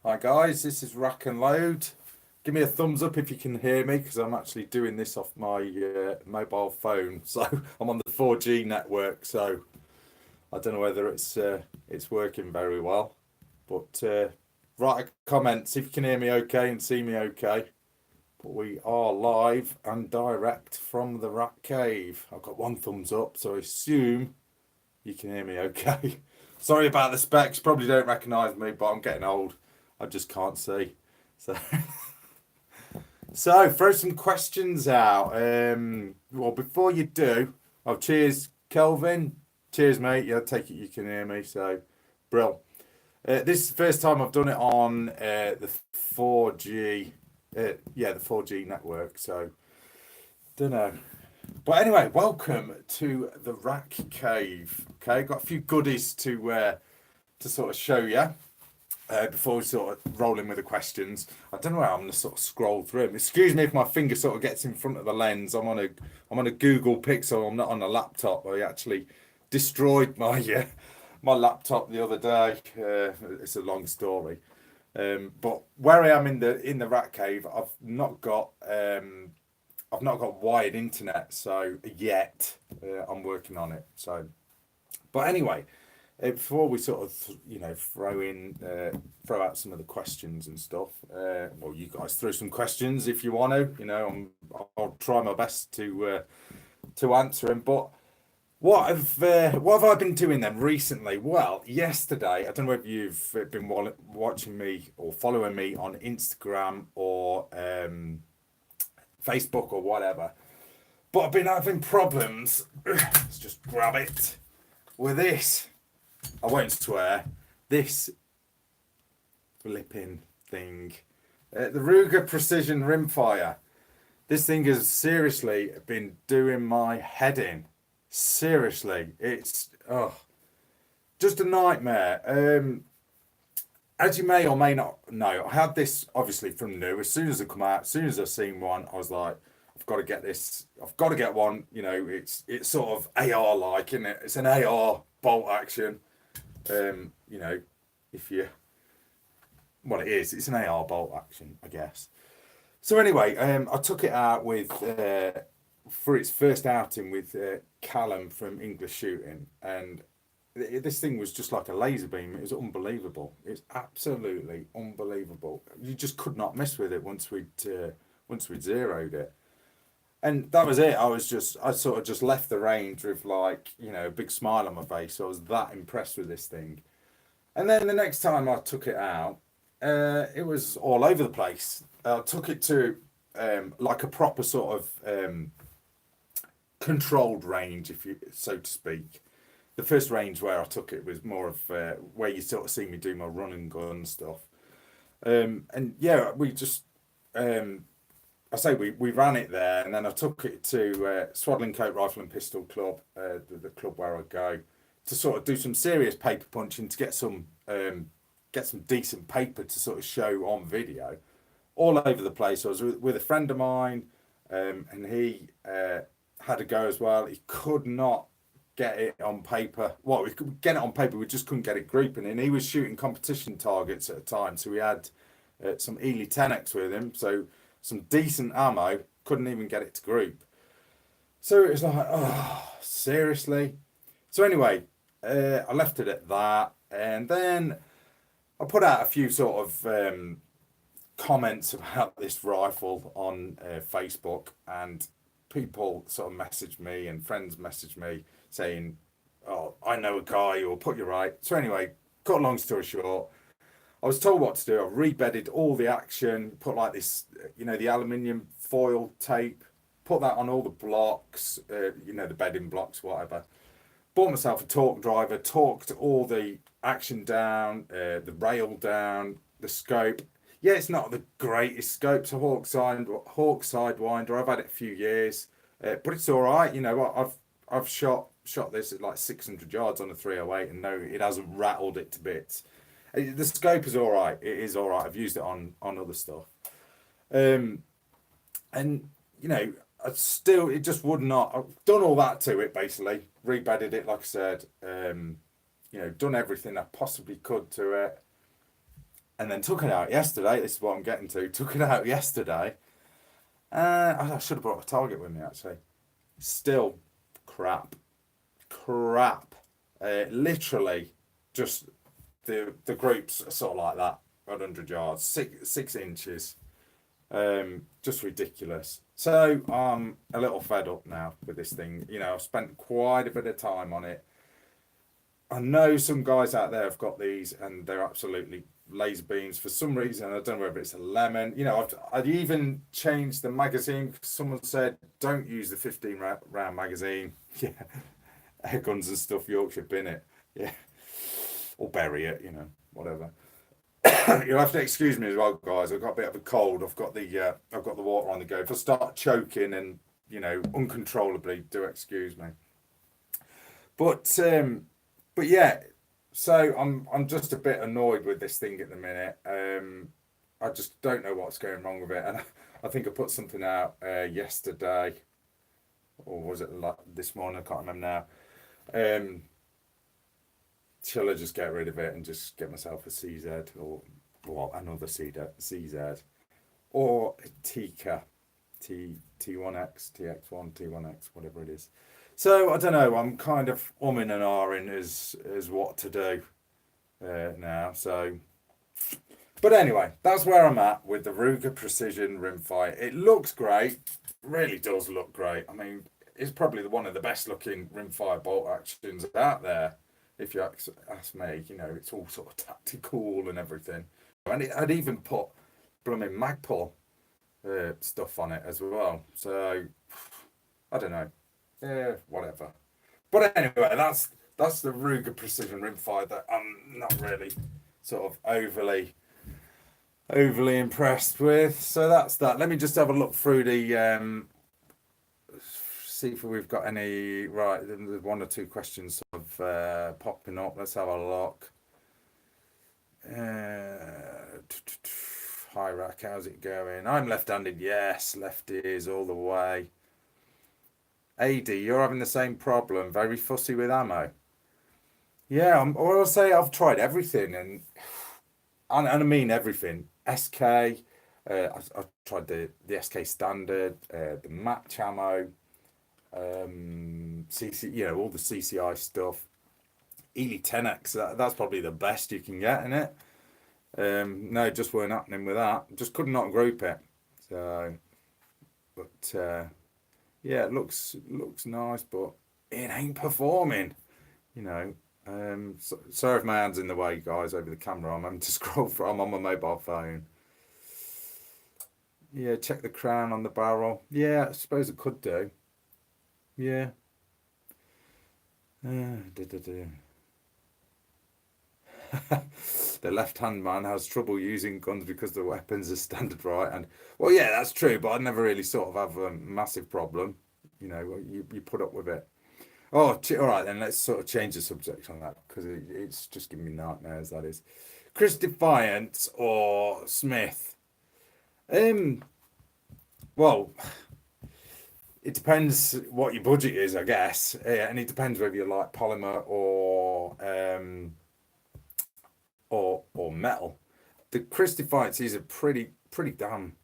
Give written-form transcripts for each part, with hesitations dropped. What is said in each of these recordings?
Hi guys, this is Rack and Load. Give me a thumbs up if you can hear me because I'm actually doing this off my mobile phone. So I'm on the 4G network, so I don't know whether it's working very well. But write a comment, see if you can hear me okay and see me okay. But we are live and direct from the Rat Cave. I've got one thumbs up, so I assume you can hear me okay. Sorry about the specs, probably don't recognise me, but I'm getting old. I just can't see. So, so throw some questions out. Well, before you do, oh, cheers, Kelvin. Cheers, mate. Yeah, I take it you can hear me. So, brill. This is the first time I've done it on the 4G. The 4G network. So, don't know. But anyway, welcome to the Rack Cave. Okay, got a few goodies to sort of show you before we sort of roll in with the questions. I don't know how I'm going to sort of scroll through them. Excuse me if my finger sort of gets in front of the lens. I'm on a Google Pixel. I'm not on a laptop. I actually destroyed my laptop the other day. It's a long story. But where I am in the rat cave, I've not got wired internet, so yet I'm working on it. So, but anyway, before we sort of throw out some of the questions and stuff. Well, you guys throw some questions if you want to. I'll try my best to answer them. But what have I been doing then recently? Well, yesterday, I don't know if you've been watching me or following me on Instagram or Facebook or whatever. But I've been having problems. Let's just grab it with this. I won't swear. This flipping thing. The Ruger Precision Rimfire. This thing has seriously been doing my head in. Seriously. It's just a nightmare. As you may or may not know, I had this obviously from new. As soon as it come out, as soon as I seen one, I was like, I've got to get this. I've got to get one. It's sort of AR like, isn't it? It's an AR bolt action. Um, you know, if you well, it is. It's an AR bolt action, I guess. So anyway, I took it out with for its first outing with Callum from English Shooting, and this thing was just like a laser beam. It was unbelievable. It's absolutely unbelievable. You just could not mess with it once we'd zeroed it. And that was it. I sort of just left the range with like, a big smile on my face. I was that impressed with this thing. And then the next time I took it out, it was all over the place. I took it to like a proper sort of controlled range, if you so to speak. The first range where I took it was more of where you sort of see me do my run and gun stuff. And yeah, we just I say we ran it there, and then I took it to Swaddling Coat Rifle and Pistol Club, the club where I go, to sort of do some serious paper punching to get some decent paper to sort of show on video, all over the place. I was with a friend of mine, and he had a go as well. He could not get it on paper. Well, we could get it on paper, we just couldn't get it grouping, and he was shooting competition targets at a time, so we had some Ely 10X with him, so some decent ammo, couldn't even get it to group. So it was like, oh, seriously? So anyway, I left it at that, and then I put out a few sort of comments about this rifle on Facebook, and people sort of messaged me, and friends messaged me saying, "Oh, I know a guy who'll put you right." So anyway, cut a long story short, I was told what to do. I rebedded all the action, put like this, the aluminium foil tape, put that on all the blocks, the bedding blocks, whatever. Bought myself a torque driver, torqued all the action down, the rail down, the scope. Yeah, it's not the greatest scope. It's a Hawk Sidewinder. I've had it a few years, but it's all right. You know what? I've shot this at like 600 yards on a 308, and no, it hasn't rattled it to bits. The scope is all right. It is all right. I've used it on other stuff, um, and it just would not. I've done all that to it basically. Rebedded it, like I said. Done everything I possibly could to it. and then took it out yesterday. This is what I'm getting to. Took it out yesterday. I should have brought a target with me actually. Still crap. Crap. Literally just the groups are sort of like that, 100 yards, 6 inches. Just ridiculous. So I'm a little fed up now with this thing. You know, I've spent quite a bit of time on it. I know some guys out there have got these and they're absolutely laser beams for some reason. I don't know whether it's a lemon. You know, I'd even changed the magazine. Someone said, don't use the 15 round magazine. Yeah, air guns and stuff, Yorkshire bin it. Yeah, or bury it, you know, whatever. You'll have to excuse me as well, guys. I've got a bit of a cold. I've got the water on the go. If I start choking and, you know, uncontrollably, do excuse me. But yeah, so I'm just a bit annoyed with this thing at the minute. I just don't know what's going wrong with it, and I think I put something out yesterday, or was it like this morning? I can't remember now. Shall I just get rid of it and just get myself a CZ or another CZ or a Tika T1X, TX1, T1X, whatever it is. So I don't know. I'm kind of umming and ahhing as what to do now. So, but anyway, that's where I'm at with the Ruger Precision Rimfire. It looks great. Really does look great. I mean, it's probably one of the best looking rimfire bolt actions out there. If you ask me, you know, it's all sort of tactical and everything. And I'd even put blooming Magpul stuff on it as well. So I don't know. Yeah, whatever. But anyway, that's the Ruger Precision Rimfire that I'm not really sort of overly impressed with. So that's that. Let me just have a look through the see if we've got any. Right, there's one or two questions sort of popping up. Let's have a look. Hi Rack, how's it going? I'm left-handed. Yes, lefties all the way. AD, you're having the same problem. Very fussy with ammo. Yeah, or I'll say I've tried everything, and I mean everything. SK, I've tried the SK standard, the match ammo, CC, you know, all the CCI stuff. Ely 10X, that's probably the best you can get in it. No, just weren't happening with that. Just could not group it. So, but yeah, it looks nice, but it ain't performing. You know. Sorry if my hand's in the way, guys, over the camera. I'm having to scroll through. I'm on my mobile phone. Yeah, check the crown on the barrel. Yeah, I suppose it could do. Yeah. The left-hand man has trouble using guns because the weapons are standard right hand. Well, yeah, that's true, but I never really sort of have a massive problem. You know, you put up with it. Oh, all right then. Let's sort of change the subject on that because it's just giving me nightmares. That is, Chris Defiant or Smith. Well, it depends what your budget is, I guess, and it depends whether you like polymer or metal. The Chris Defiance is a pretty damn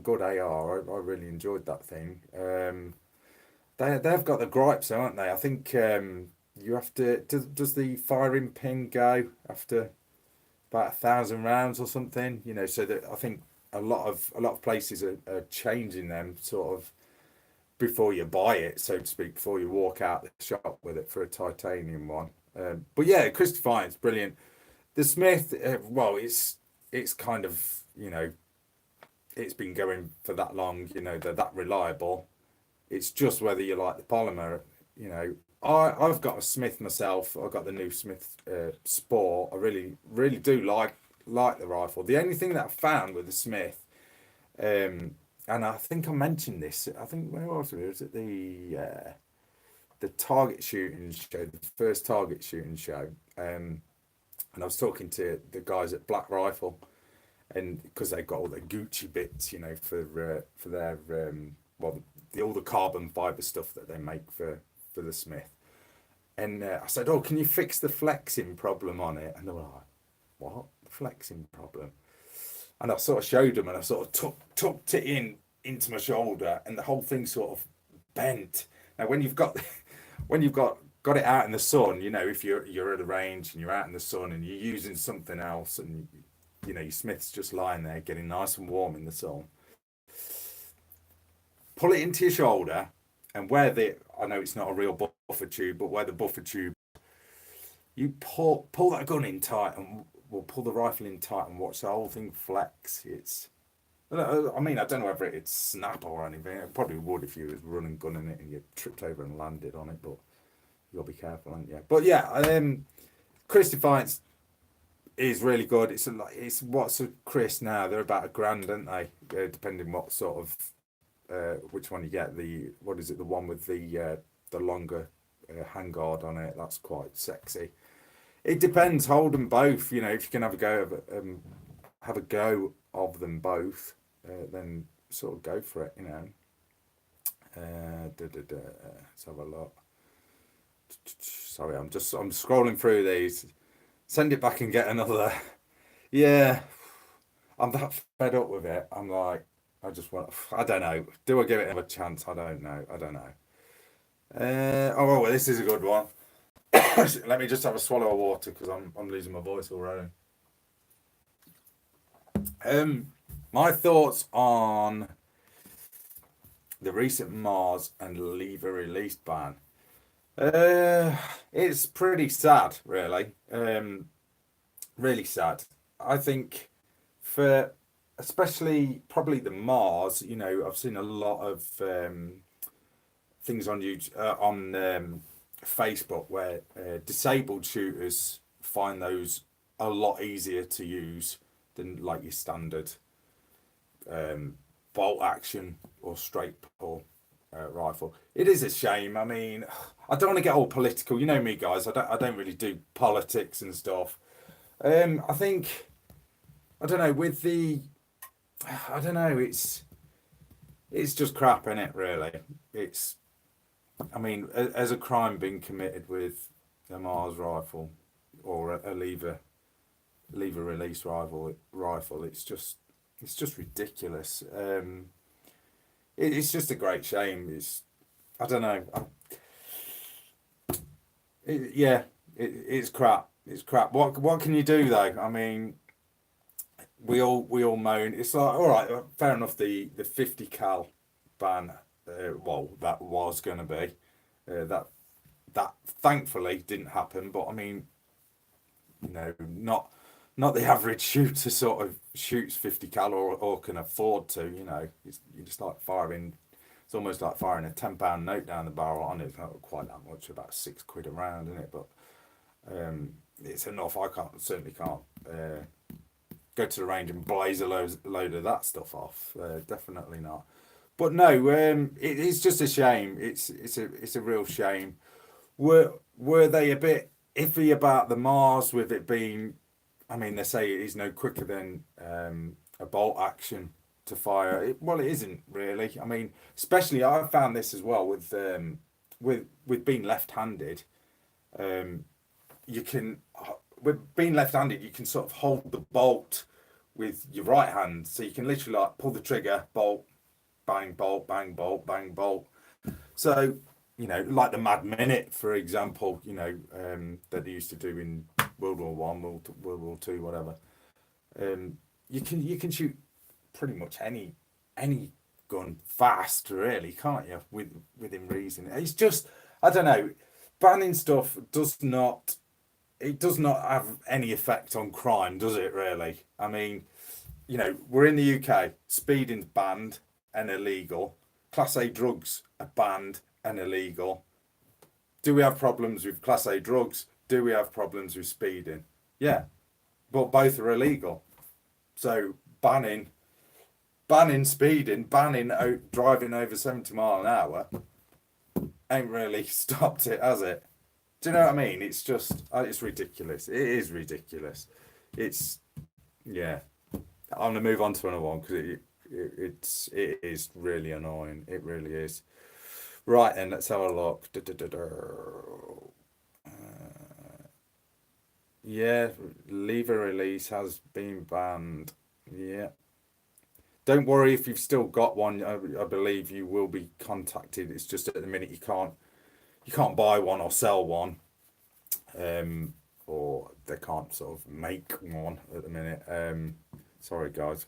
good AR. I really enjoyed that thing. They've got the gripes, haven't they? I think you have to. Does the firing pin go after about 1,000 rounds or something? You know, so that I think a lot of places are changing them sort of before you buy it, so to speak, before you walk out the shop with it for a titanium one. But yeah, Chris Defiance, brilliant. The Smith, well, it's kind of, you know, it's been going for that long. You know, they're that reliable. It's just whether you like the polymer. You know, I've got a Smith myself. I've got the new Smith Sport. I really do like the rifle. The only thing that I found with the Smith, and I think I mentioned this. I think where was it? Was it the target shooting show, the first target shooting show? And I was talking to the guys at Black Rifle, and because they've got all the Gucci bits, you know, for their all the carbon fiber stuff that they make for the Smith. And I said, "Oh, can you fix the flexing problem on it?" And they were like, "What? flexing problem. And I sort of showed him, and I sort of tucked it into my shoulder, and the whole thing sort of bent. Now, when you've got got it out in the sun, you know, if you're at a range and you're out in the sun and you're using something else, and you know your Smith's just lying there getting nice and warm in the sun, pull it into your shoulder, and I know it's not a real buffer tube, but where the buffer tube, you pull that gun in tight, and we'll pull the rifle in tight and watch the whole thing flex. I mean, I don't know whether it'd snap or anything. It probably would if you was running gunning it and you tripped over and landed on it, but you gotta be careful, aren't you? But yeah, Chris Defiance is really good. It's what's a Chris now? They're about £1,000, aren't they? Depending what sort of which one you get. What is it? The one with the longer handguard on it. That's quite sexy. It depends. Hold them both. You know, if you can have a go of them both, then sort of go for it. You know. Let's have a look. Sorry, I'm scrolling through these. Send it back and get another. Yeah, I'm that fed up with it. I'm like, I don't know. Do I give it a chance? I don't know. Well, this is a good one. Let me just have a swallow of water because I'm losing my voice already. My thoughts on the recent Mars and lever release ban. It's pretty sad, really. Really sad. I think for especially probably the Mars, you know, I've seen a lot of things on YouTube, on Facebook where disabled shooters find those a lot easier to use than like your standard bolt action or straight pull rifle. It is a shame. I mean, I don't want to get all political. You know me, guys. I don't really do politics and stuff. I think I don't know with the I don't know. It's just crap, in it. Really, I mean, as a crime being committed with a Mars rifle or a lever release rifle, it's just ridiculous. It's just a great shame. I don't know. It's crap. It's crap. What can you do though? I mean, we all moan. It's like, all right, fair enough. The 50 cal ban, well, that was going to be that thankfully didn't happen. But I mean, you know, not the average shooter sort of shoots 50 cal or can afford to. You know, you just like firing. It's almost like firing a £10 note down the barrel on it. It's not quite that much, about £6 a round, isn't it? But it's enough. I certainly can't go to the range and blaze a load of that stuff off. Definitely not. But no, it's just a shame. It's a real shame. Were they a bit iffy about the Mars with it being? I mean, they say it is no quicker than a bolt action to fire. Well, it isn't really. I mean, especially I found this as well with being left-handed. You can with being left-handed, you can sort of hold the bolt with your right hand, so you can literally like pull the trigger, bolt, bang, bolt, bang, bolt, bang, bolt. So you know, like the Mad Minute, for example, you know, that they used to do in World War One, World War Two, whatever. You can shoot pretty much any gun fast, really, can't you? Within reason. It's just I don't know. Banning stuff does not have any effect on crime, does it? Really? I mean, you know, we're in the UK. Speeding's banned and illegal. Class A drugs are banned and illegal. Do we have problems with Class A drugs? Do we have problems with speeding? Yeah, but both are illegal. So banning speeding, banning driving over 70 mile an hour ain't really stopped it, has it? Do you know what I mean? It's just, it's ridiculous. It is ridiculous. Yeah. I'm gonna move on to another one because it is really annoying. It really is. Right then, let's have a look. Yeah, lever release has been banned. Yeah. Don't worry if you've still got one. I believe you will be contacted. It's just at the minute you can't buy one or sell one, um, or they can't sort of make one at the minute. Sorry guys,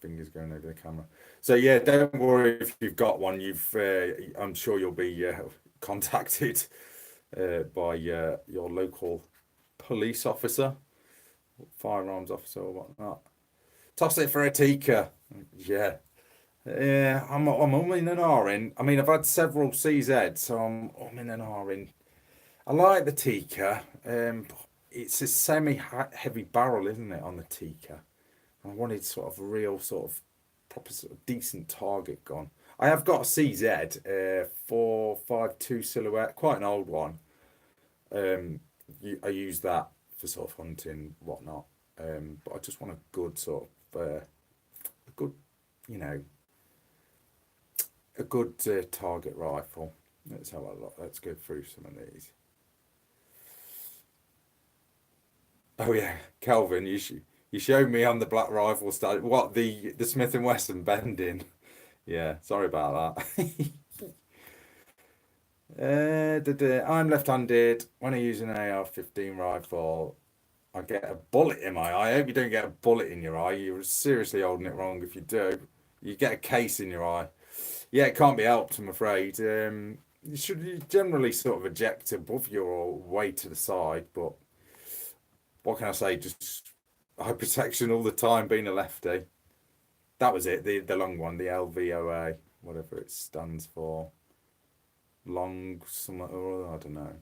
fingers going over the camera. So yeah, don't worry if you've got one. I'm sure you'll be contacted by your local police officer, firearms officer, or whatnot. Toss it for a Tika. Yeah. Yeah, I'm umming and ahhing. I mean, I've had several CZ, so I'm umming and ahhing. I like the Tika. But it's a semi-heavy barrel, isn't it, on the Tika? I wanted sort of a real sort of proper sort of decent target gun. I have got a CZ, 4.52 silhouette, quite an old one. I use that for sort of hunting, whatnot. But I just want a good sort of a good, you know, a good target rifle. Let's have a look. Let's go through some of these. Oh yeah, Kelvin, you showed me on the Black Rifle style. What, the Smith and Wesson bending? Yeah, sorry about that. I'm left-handed. When I use an AR-15 rifle, I get a bullet in my eye. I hope you don't get a bullet in your eye. You're seriously holding it wrong if you do. You get a case in your eye. Yeah, it can't be helped, I'm afraid. You generally sort of eject above you or way to the side, but what can I say? Just eye protection all the time, being a lefty. That was it, the long one, the LVOA, whatever it stands for. Long something or other, I don't know.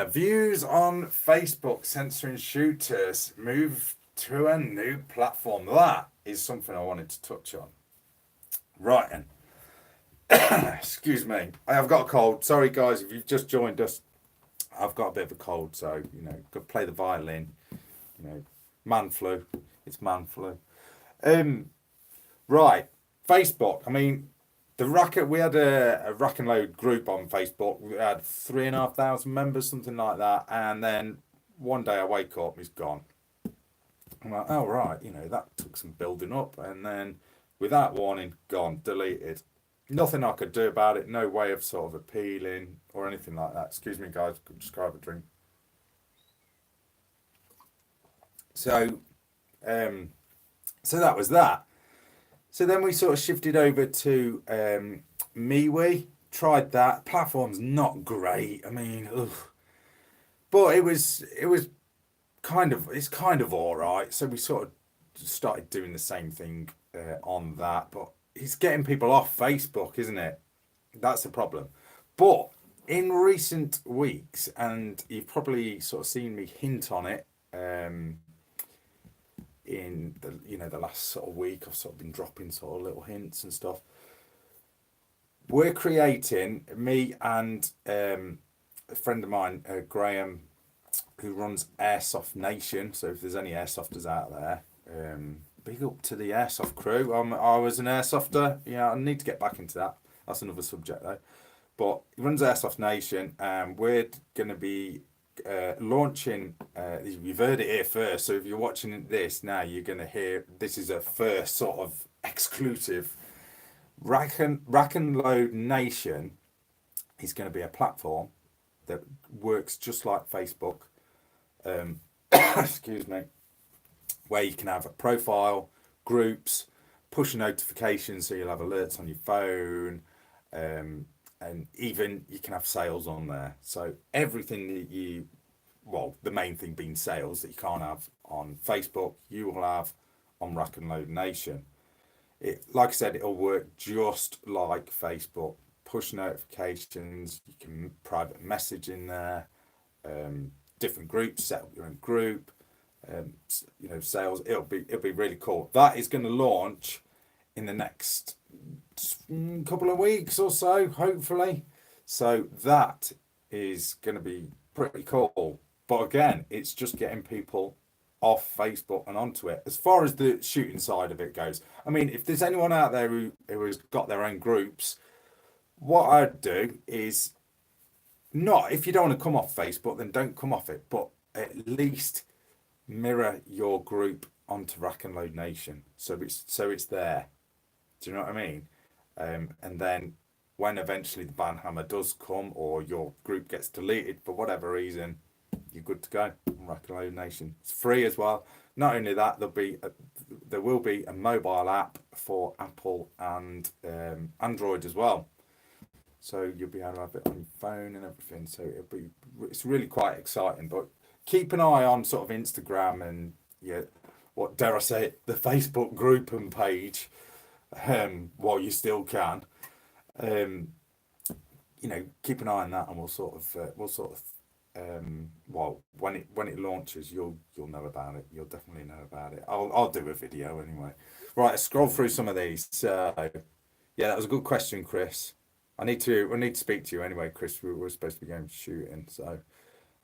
Views on Facebook censoring shooters move to a new platform. That is something I wanted to touch on. Right then. Excuse me. I have got a cold. Sorry guys, if you've just joined us, I've got a bit of a cold, so could play the violin. Man flu. It's man flu. Um, right. Facebook. I mean, we had a rack and load group on Facebook. We had 3,500 members, something like that. And then one day I wake up, he's gone. I'm like, oh right, that took some building up, and then without warning, gone, deleted. Nothing I could do about it. No way of sort of appealing or anything like that. Excuse me, guys. Just grab a drink. So, um, so that was that. So then we sort of shifted over to MeWe. Tried that. Platform's not great. I mean, ugh. But it was it's kind of all right. So we sort of started doing the same thing on that. But it's getting people off Facebook, isn't it? That's the problem. But in recent weeks, and you've probably sort of seen me hint on it, in the last sort of week, I've sort of been dropping sort of little hints and stuff. We're creating, me and a friend of mine, Graham, who runs Airsoft Nation. So if there's any airsofters out there, big up to the airsoft crew. I was an airsofter. Yeah, I need to get back into that. That's another subject though. But he runs Airsoft Nation, and we're going to be launching. You've heard it here first. So if you're watching this now, you're going to hear this is a first sort of exclusive. Rack and Load Nation is going to be a platform that works just like Facebook. Excuse me, where you can have a profile, groups, push notifications, so you'll have alerts on your phone, and even you can have sales on there. So everything the main thing being sales that you can't have on Facebook, you will have on Rack and Load Nation. Like I said, it'll work just like Facebook. Push notifications, you can private message in there, different groups, set up your own group, sales. It'll be really cool. That is going to launch in the next couple of weeks or so, hopefully. So that is going to be pretty cool. But again, it's just getting people off Facebook and onto it. As far as the shooting side of it goes, I mean, if there's anyone out there who has got their own groups, what I'd do is not if you don't want to come off Facebook, then don't come off it, but at least mirror your group onto Rack and Load Nation, so it's there. Do you know what I mean? And then when eventually the banhammer does come, or your group gets deleted for whatever reason, you're good to go on Rack and Load Nation. It's free as well. Not only that, there will be a mobile app for Apple and Android as well. So you'll be able to have it on your phone and everything. So it's really quite exciting. But keep an eye on sort of Instagram and, yeah, what dare I say, the Facebook group and page, while you still can. Keep an eye on that, and well, when it launches, you'll know about it. You'll definitely know about it. I'll do a video anyway. Right, let's scroll through some of these. So, yeah, that was a good question, Chris. I need to speak to you anyway, Chris. We were supposed to be going shooting. So,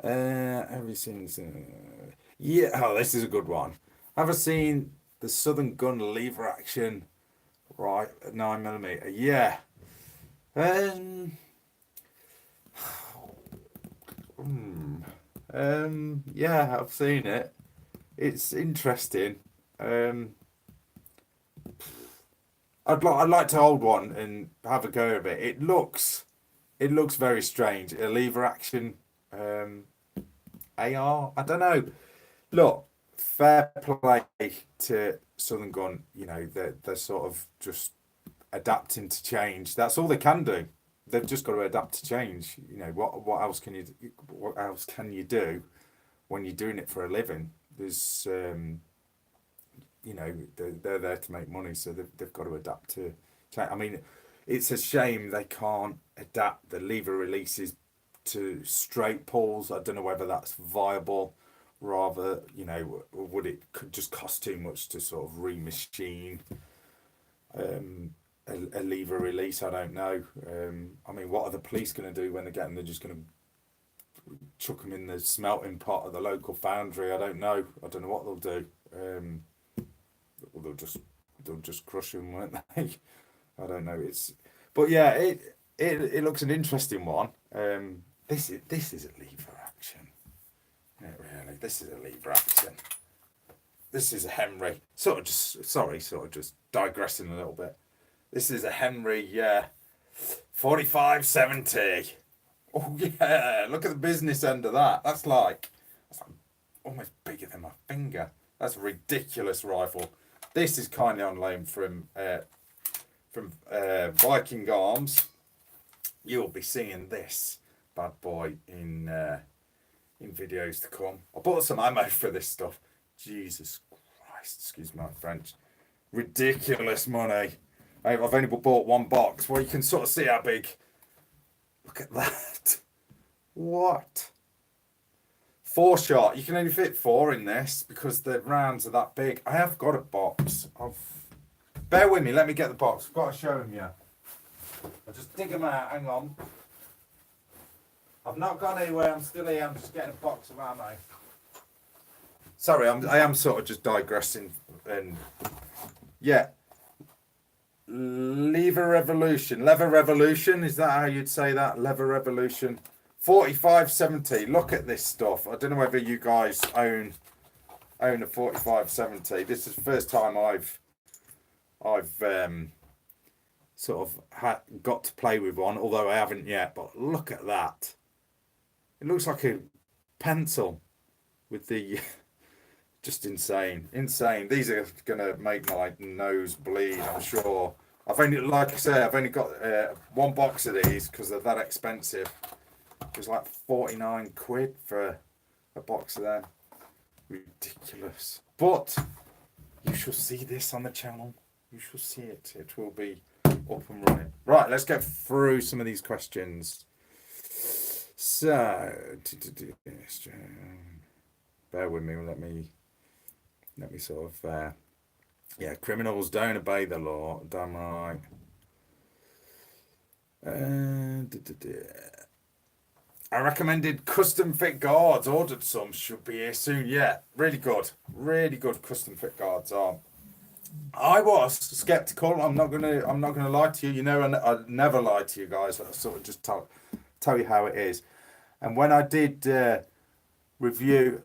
have you seen? Yeah, oh, this is a good one. Have I seen the Southern Gun lever action? Right, 9mm. Yeah. Yeah, I've seen it. It's interesting. I'd like to hold one and have a go of it. It looks very strange. A lever action AR. I don't know. Look, fair play to Southern Gun. They're sort of just adapting to change. That's all they can do. They've just got to adapt to change. What else can you do when you're doing it for a living? There's they're there to make money, so they've got to adapt to change. I mean, it's a shame they can't adapt the lever releases to straight pulls. I don't know whether that's viable. Rather, would it could just cost too much to sort of remachine a lever release? I don't know. I mean, what are the police going to do when they get them? They're just going to chuck them in the smelting pot of the local foundry. I don't know. I don't know what they'll do. They'll just crush them, won't they? I don't know. But yeah, it looks an interesting one. This is a lever action. Yeah, really, this is a lever action. This is a Henry. Sort of just digressing a little bit. This is a Henry, 4570. Oh yeah, look at the business end of that. That's like almost bigger than my finger. That's a ridiculous rifle. This is kindly on loan from Viking Arms. You'll be seeing this bad boy in videos to come. I bought some ammo for this stuff. Jesus Christ, excuse my French. Ridiculous money. I've only bought one box. Well, you can sort of see how big. Look at that. What? 4-shot. You can only fit 4 in this because the rounds are that big. I have got a box. Bear with me. Let me get the box. I've got to show them you. I'll just dig them out. Hang on. I've not gone anywhere. I'm still here. I'm just getting a box of ammo. Sorry, I am sort of just digressing. And yeah. Lever Revolution. Is that how you'd say that? Lever Revolution. 4570. Look at this stuff. I don't know whether you guys own a 4570. This is the first time I've sort of got to play with one, although I haven't yet. But look at that. It looks like a pencil with the just insane. These are gonna make my nose bleed, I'm sure. I've only got one box of these because they're that expensive. It was like 49 quid for a box of them. Ridiculous. But you shall see this on the channel. You shall see it. It will be up and running. Right, let's get through some of these questions. So, bear with me. Let me sort of, criminals don't obey the law. Damn right. I recommended custom fit guards. Ordered some. Should be here soon. Yeah, really good custom fit guards are. I was skeptical. I'm not gonna lie to you. I never lie to you guys. I sort of just tell you how it is. And when I did review,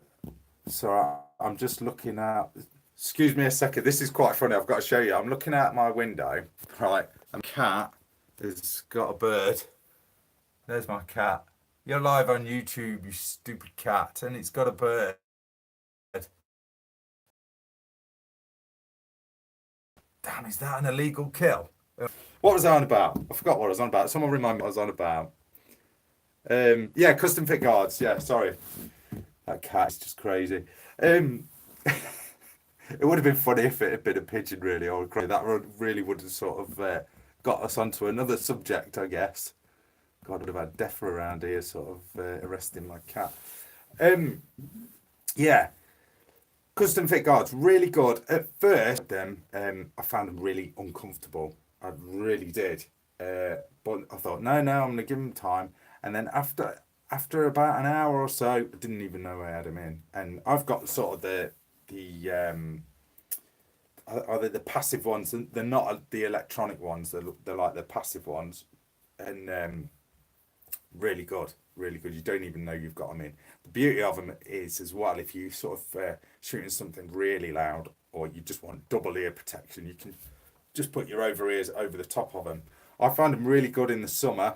so I'm just looking at. Excuse me a second. This is quite funny. I've got to show you. I'm looking out my window, right? And cat has got a bird. There's my cat. You're live on YouTube, you stupid cat, and it's got a bird. Damn, is that an illegal kill? What was I on about? I forgot what I was on about. Someone remind me what I was on about. Yeah, custom fit guards. Yeah, sorry. That cat is just crazy. It would have been funny if it had been a pigeon, really, or crazy. That really would have sort of got us onto another subject, I guess. God, would have had Defra around here, sort of arresting my cat. Yeah, custom fit guards, really good. At first, I found them really uncomfortable. I really did. But I thought, no, I'm going to give them time. And then after about an hour or so, I didn't even know I had them in. And I've got sort of the are they the passive ones? They're not the electronic ones. They're like the passive ones, and really good, really good. You don't even know you've got them in. The beauty of them is as well, if you sort of shooting something really loud, or you just want double ear protection, you can just put your over ears over the top of them. I find them really good in the summer.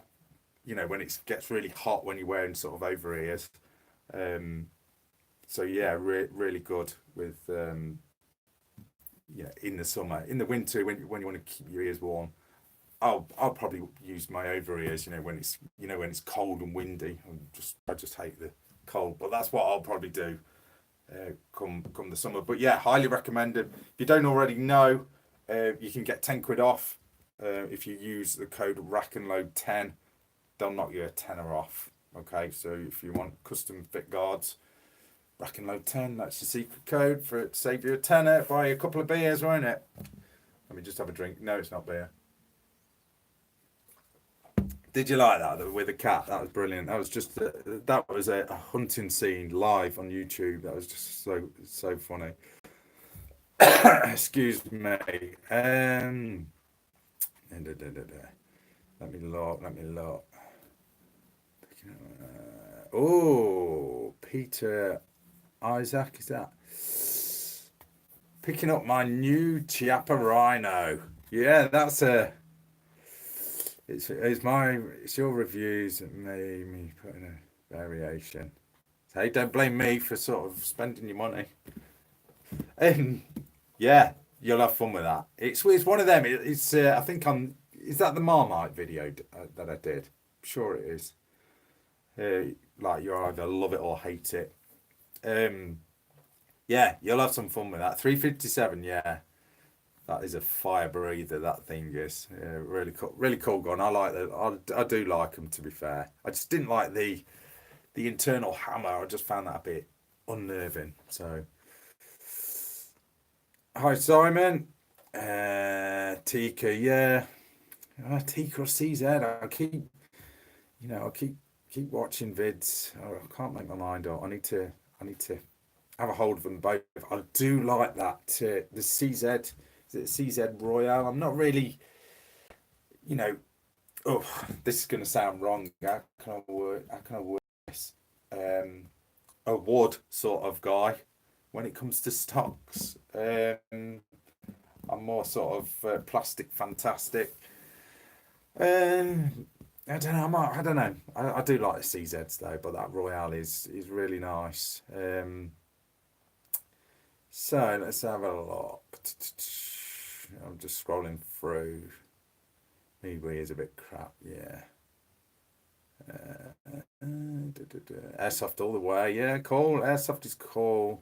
You know, when it gets really hot when you're wearing sort of over ears. So yeah, really good with yeah, in the summer. In the winter, when you want to keep your ears warm, I'll probably use my over ears. You know, when it's when it's cold and windy. I just hate the cold, but that's what I'll probably do. Come the summer. But yeah, highly recommended. If you don't already know, you can get 10 quid off if you use the code Rack and Load 10. They'll knock you a tenner off. Okay, so if you want custom fit guards, Rack and Load 10, that's your secret code for it to save you a tenner. Buy a couple of beers, won't it? Let me just have a drink. No, it's not beer. Did you like that with the cat? That was brilliant. That was just that was a hunting scene live on YouTube. That was just so funny. Excuse me. Let me look. Oh, Peter Isaac, is that? Picking up my new Chiappa Rhino. Yeah, that's a. It's your reviews that made me put in a variation. So hey, don't blame me for sort of spending your money. Yeah, you'll have fun with that. It's one of them. It's I think is that the Marmite video that I did? I'm sure it is. Like you either love it or hate it. Yeah, you'll have some fun with that. 357, yeah. That is a fire breather, that thing is. Yeah, really cool gun. I like that. I do like them, to be fair. I just didn't like the internal hammer. I just found that a bit unnerving. So, hi Simon. Tika, yeah. Tika or CZ. I keep watching vids. Oh, I can't make my mind up. I need to have a hold of them both. I do like that. The CZ. Is it CZ Royale? I'm not really, you know. Oh, this is going to sound wrong. How can I word this? A wood sort of guy when it comes to stocks. I'm more sort of plastic fantastic. I don't know. I don't know. I do like the CZs though, but that Royale is really nice. So let's have a look. I'm just scrolling through. Maybe is a bit crap, yeah. Airsoft all the way, yeah, cool. Airsoft is cool.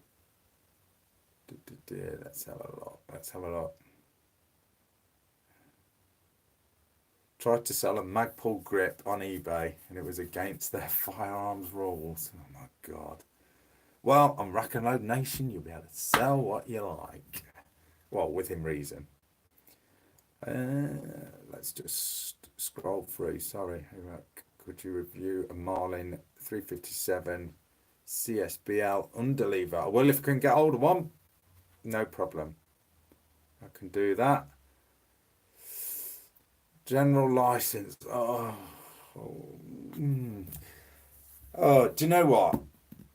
Let's have a look. Tried to sell a Magpul grip on eBay and it was against their firearms rules. Oh my God. Well, on Rack and Load Nation, you'll be able to sell what you like. Well, within reason. Let's just scroll through. Sorry, could you review a Marlin 357 CSBL underlever? Well, if I can get hold of one, no problem. I can do that. General license. Oh, do you know what?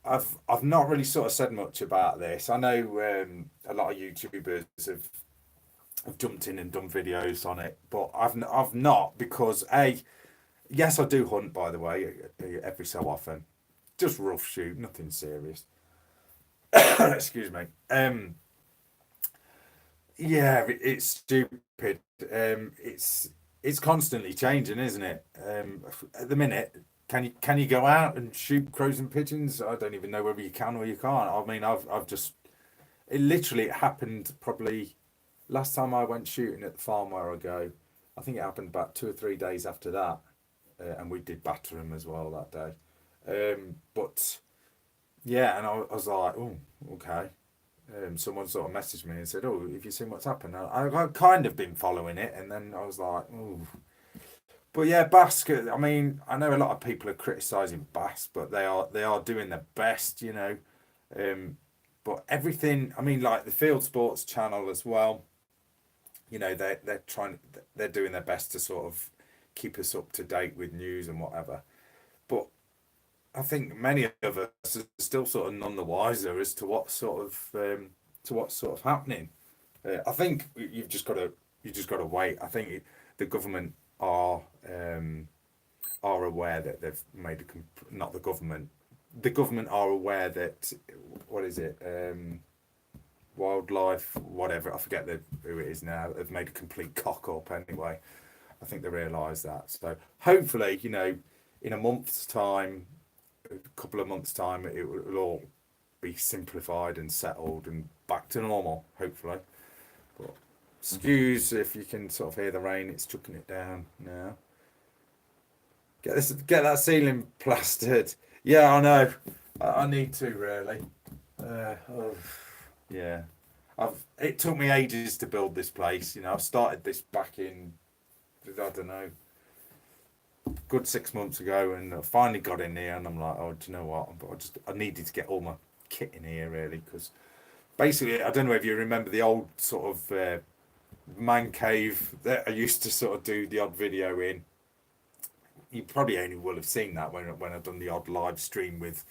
I've not really sort of said much about this. I know a lot of YouTubers have jumped in and done videos on it, but I've not because yes, I do hunt, by the way, every so often. Just rough shoot, nothing serious. Excuse me. Yeah, it's stupid. It's constantly changing, isn't it? At the minute, can you go out and shoot crows and pigeons? I don't even know whether you can or you can't. I mean, I've just it literally happened probably last time I went shooting at the farm where I go. I think it happened about 2 or 3 days after that, and we did batter them as well that day. But yeah, and I was like, oh, okay. Someone sort of messaged me and said, "Oh, have you seen what's happened?" I've kind of been following it, and then I was like, "Oh." But yeah, Basque. I mean, I know a lot of people are criticising Basque, but they are doing their best, you know. Um, but everything. I mean, like the Field Sports channel as well. You know, they're trying. They're doing their best to sort of keep us up to date with news and whatever. But I think many of us are still sort of none the wiser as to what's sort of happening. I think you've just got to wait. I think the government are are aware that they've made not the government are aware that what is it wildlife whatever I forget who it is now have made a complete cock up anyway. I think they realise that. So hopefully, you know, in a month's time, a couple of months' time, it will all be simplified and settled and back to normal, hopefully. But excuse if you can sort of hear the rain, it's chucking it down now. Get that ceiling plastered. Yeah, I know. I need to really. Oh, yeah. It took me ages to build this place. You know, I started this back in I don't know, good 6 months ago, and I finally got in here, and I'm like, oh, do you know what? I needed to get all my kit in here really, because basically, I don't know if you remember the old sort of man cave that I used to sort of do the odd video in. You probably only will have seen that when I've done the odd live stream with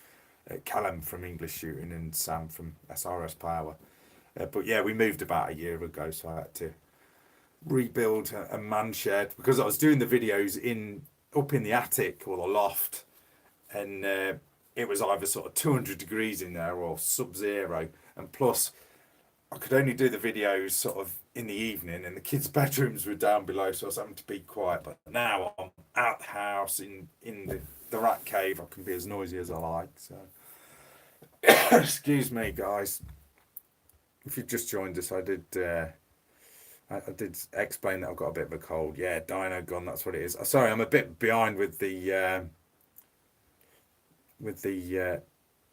Callum from English Shooting and Sam from SRS Power. But yeah, we moved about a year ago, so I had to rebuild a man shed because I was doing the videos in up in the attic or the loft, and it was either sort of 200 degrees in there or sub-zero, and plus I could only do the videos sort of in the evening, and the kids' bedrooms were down below, so I was having to be quiet. But now I'm out the house in the rat cave. I can be as noisy as I like. So excuse me, guys. If you've just joined us, I did explain that I've got a bit of a cold. Yeah, Dino Gun, that's what it is. Sorry, I'm a bit behind with the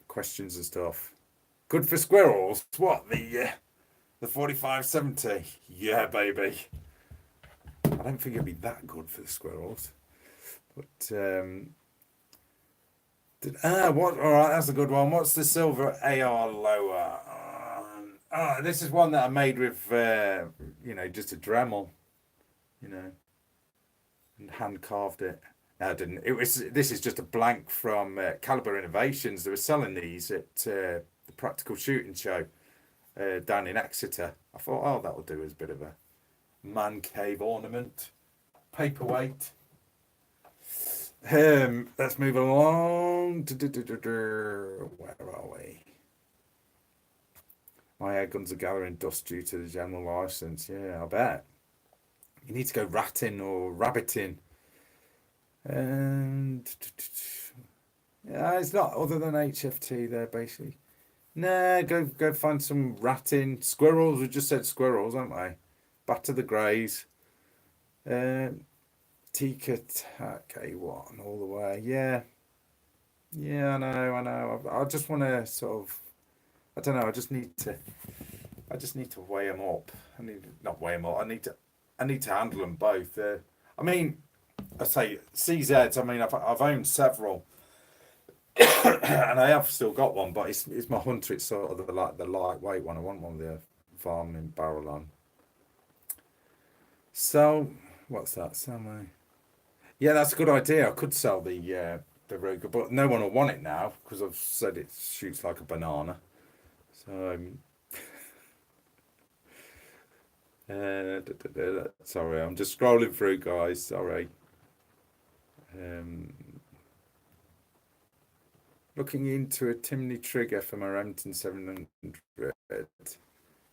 questions and stuff. Good for squirrels. What the 4570? Yeah, baby. I don't think it'd be that good for the squirrels, but what? All right, that's a good one. What's the silver AR lower? This is one that I made with just a Dremel, you know, and hand carved it. No, I didn't. This is just a blank from Caliber Innovations. They were selling these at the Practical Shooting Show down in Exeter. I thought, oh, that'll do as a bit of a man cave ornament, paperweight. Let's move along. Where are we? My air guns are gathering dust due to the general license. Yeah, I bet. You need to go ratting or rabbiting. And yeah, it's not other than HFT there basically. Nah, go find some ratting. Squirrels, we just said squirrels, haven't we? Batter the greys. Tika Tac A1 all the way. Yeah. Yeah, I know. I just want to sort of I don't know, I just need to weigh them up. I need not weigh them up. I need to handle them both. I mean, I say CZs. I mean, I've owned several, and I have still got one, but it's my Hunter. It's sort of the lightweight one. I want one with the varmint barrel on. So what's that? Semi. Yeah, that's a good idea. I could sell the Ruger, but no one will want it now because I've said it shoots like a banana. So sorry, I'm just scrolling through, guys. Sorry. Looking into a Timney trigger for my Remington 700.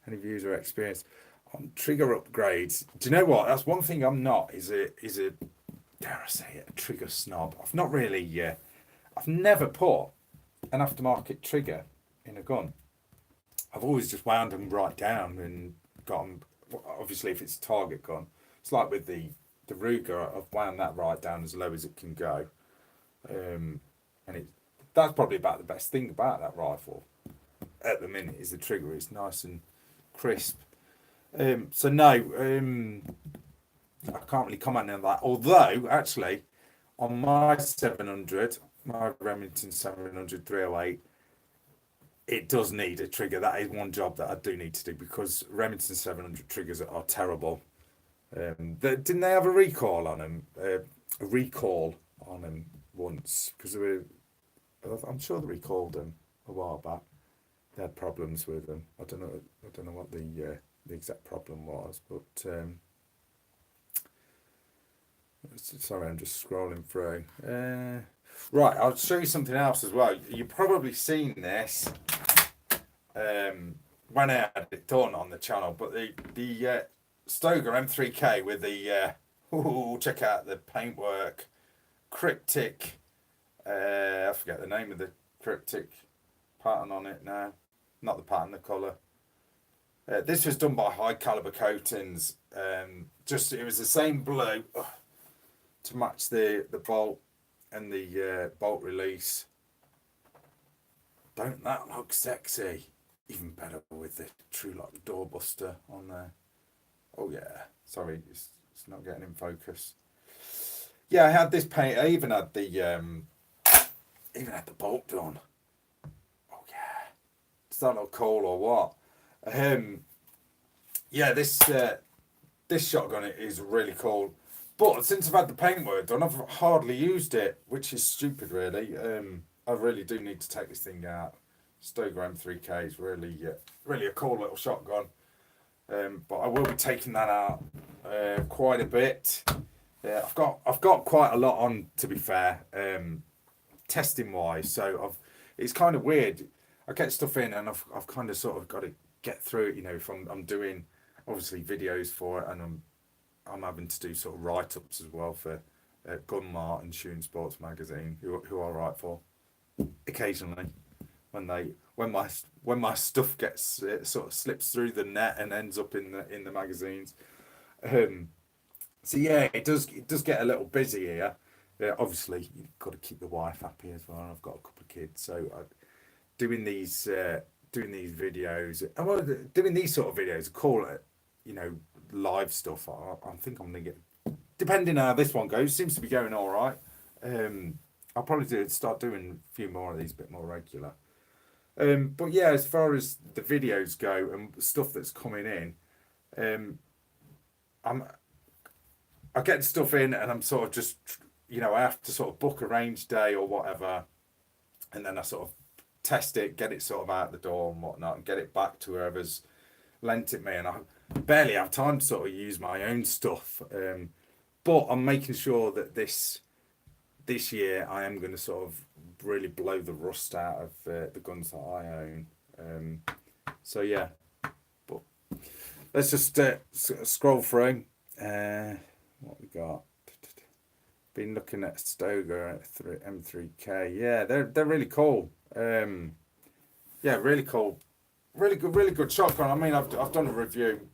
Any views or experience on trigger upgrades? Do you know what? That's one thing I'm not. Is a dare I say it, a trigger snob. I've not really. I've never put an aftermarket trigger in a gun. I've always just wound them right down and got them. Obviously, if it's a target gun, it's like with the Ruger. I've wound that right down as low as it can go, and that's probably about the best thing about that rifle at the minute is the trigger. It's nice and crisp. So no, I can't really comment on that. Although actually, on my 700, my Remington 700 308, it does need a trigger. That is one job that I do need to do because Remington 700 triggers are terrible. Didn't they have a recall on them? A recall on them once because I'm sure they recalled them a while back. They had problems with them. I don't know what the exact problem was, but sorry, I'm just scrolling through. Right, I'll show you something else as well. You've probably seen this when I had it done on the channel, but the Stoeger M3K with the check out the paintwork, cryptic. I forget the name of the cryptic pattern on it now. Not the pattern, the colour. This was done by High Caliber Coatings. It was the same blue to match the bolt and the bolt release. Don't that look sexy? Even better with the True-Lock doorbuster on there. Oh yeah, sorry, it's not getting in focus. Yeah, I had this paint. I even had the bolt done. Oh yeah, does that look cool or what? Yeah, this shotgun is really cool. But since I've had the paintwork done, I've hardly used it, which is stupid, really. I really do need to take this thing out. Stoeger M3K is really a cool little shotgun. But I will be taking that out quite a bit. Yeah, I've got quite a lot on, to be fair, testing wise. So it's kind of weird. I get stuff in and I've kind of sort of got to get through it. You know, if I'm doing obviously videos for it, and I'm having to do sort of write ups as well for Gun Mart and Shooting Sports Magazine, who I write for occasionally when my stuff gets sort of slips through the net and ends up in the magazines. So yeah, it does get a little busy here. Obviously, you've got to keep the wife happy as well. I've got a couple of kids, so doing these videos, and well, doing these sort of videos, call it, you know, live stuff. I think I'm gonna get, depending on how this one goes, seems to be going all right. I'll probably start doing a few more of these a bit more regular. But yeah, as far as the videos go and stuff that's coming in, I get stuff in and I'm sort of just, you know, I have to sort of book a range day or whatever, and then I sort of test it, get it sort of out the door and whatnot, and get it back to whoever's lent it me. And I barely have time to sort of use my own stuff. But I'm making sure that this year I am going to sort of really blow the rust out of the guns that I own. So yeah, but let's just scroll through. What we got? Been looking at Stoeger M3K. Yeah, they're really cool. Yeah, really cool. Really good shotgun. I mean, I've done a review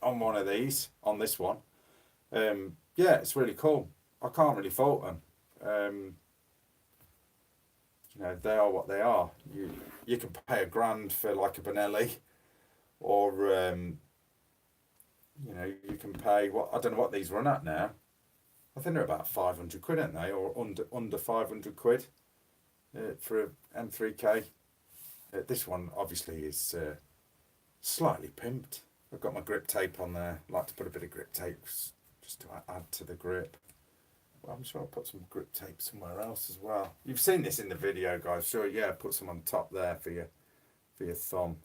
on one of these, on this one. Yeah, it's really cool. I can't really fault them. You know, they are what they are. You can pay £1,000 for like a Benelli, or you know, you can pay what, I don't know what these run at now. I think they're about 500 quid, aren't they, or under 500 quid for an M3K. This one obviously is slightly pimped. I've got my grip tape on there. I like to put a bit of grip tape just to add to the grip. I'm sure I'll put some grip tape somewhere else as well. You've seen this in the video, guys. Sure, yeah, put some on top there for your thumb.